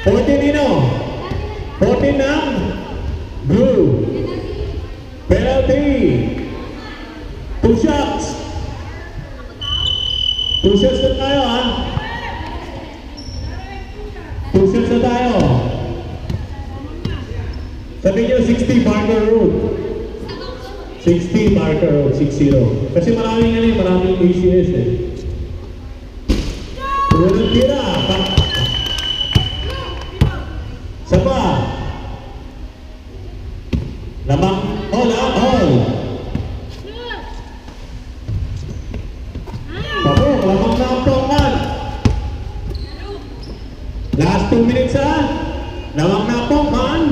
14 nino. 14 ng blue. Penalty. 2 shots. 2 shots na tayo, ha? 2 shots na tayo. Sabi nyo 60 Barker Road. 60 Barker Road, 6-0. Kasi maraming ACS eh. Unang tira. Sapa. Lamang. All. Pabok, lamang na ang pangkat. Last 2 minutes, ha? Lamang na ang pangkat.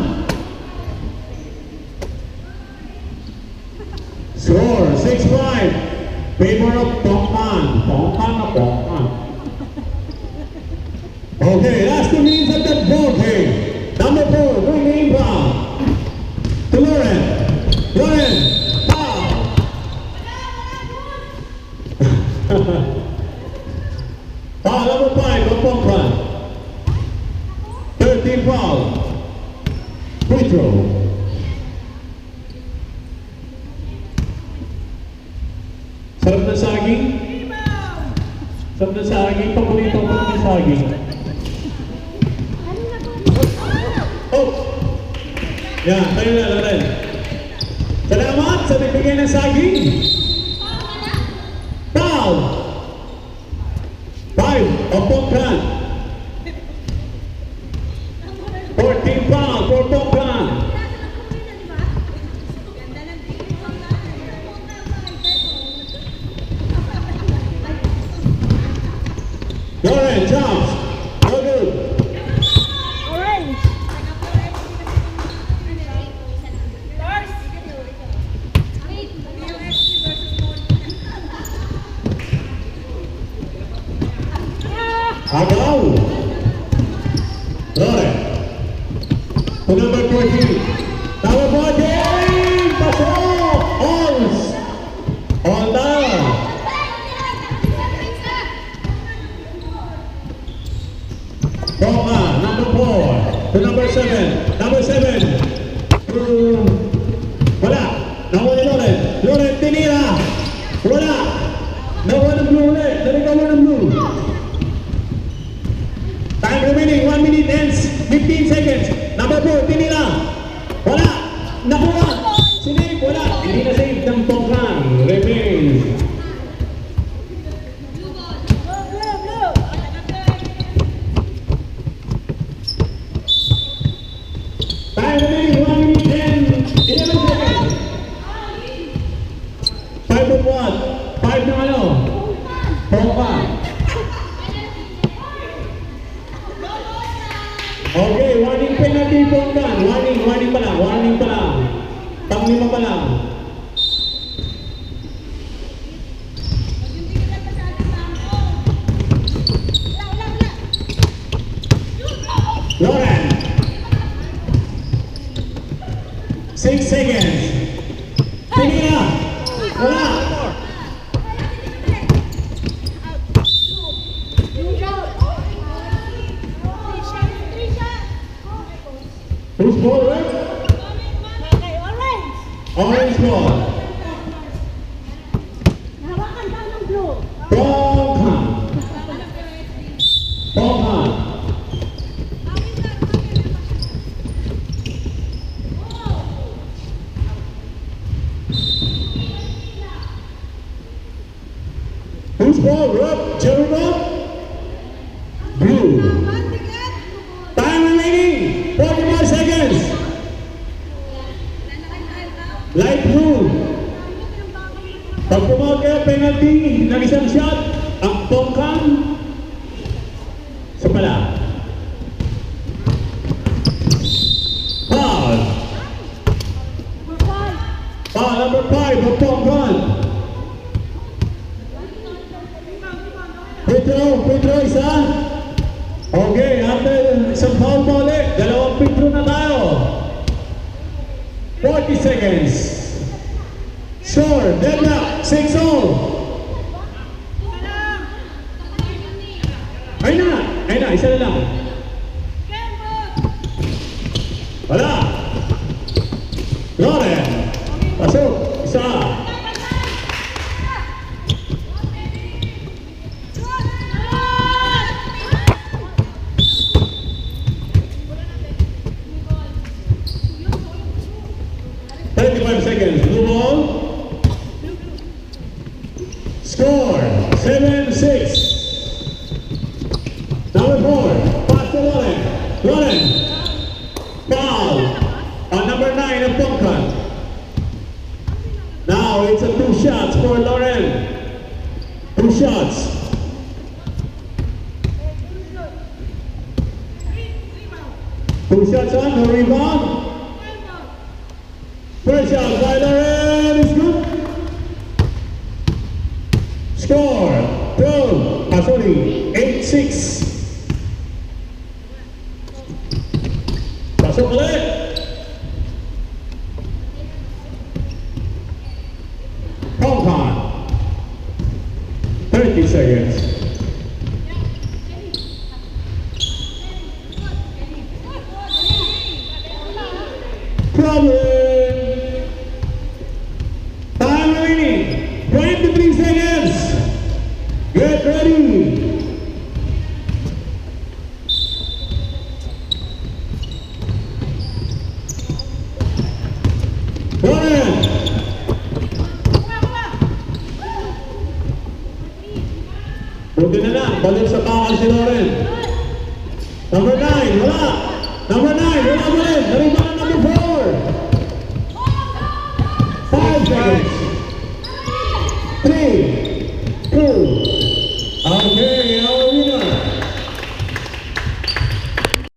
Score 6-5. Favor of Pongpan. Pongpan. Okay, last 2 minutes of that ball game. Number 4, bringing inbound to Lauren. Lauren, foul. Foul number 5 of Pongpan. 13 foul. Free throw. Sarap na saging. Sarap na saging. Paborito ko ng saging. Oh! Yan, tayo na, Loren. Salamat sa nagbigay ng saging. Foul! 5 of Pongpan. 14 foul for Pongpan. Lauren jumps. No good. Orange. Agaw. Lauren. To number 14. Tama po, game! Pasok! All down. Toma, number 4 to number 7. Number 7 wala. Nakuha ni Lauren. Lauren, tinira. Wala. Nakuha ng blue ulit. Narigawa ng blue. Time remaining 1 minute and 15 seconds. Number 4, tinira. Wala. Nakuha. Sinave. Wala. Hindi na save ng Pongpan. Remains. Time remaining 1 minute and 11 seconds. 5 of what? 5 na ano? Pongpan. Okay, warning penalty Pongpan. Warning pa lang. Pang-5 pa lang. Lauren. 6 seconds. Tinira. Wala. Who's ball, right? Orange ball. Hawakan ka ng blue. Pongpan. Who's ball, Rob? Jerry Rob? Blue. Time remaining 45 seconds. Light blue. Pag pumaga penalty ng isang shot, ang Pongpan sa pala. Foul. Foul number 5 of Pongpan. Free throw isa. Okay, after isang foul pa ulit, dalawang free throw na tayo. 40 seconds. Sure, deadlock, 6-all. Ay na, isa na lang. Wala. Loren. Pasok. Isa. Seconds. Blue ball. Score 7-6. Number 4. Pass to Loren. Loren. Foul on number 9 of Pongkan. Now it's a 2 shots for Loren. 2 shots. Two shots on, no rebound. First shot by Loren is good. Score 8-6. Pasok ulit. Pongkan. 30 seconds. Problem. Time remaining. 23 seconds. Get ready. Loren. Buti na lang. Balik sa bakal si Loren. Number 9. Wala. Number 9. Wala ba rin? Nariba na number 4. 5 seconds.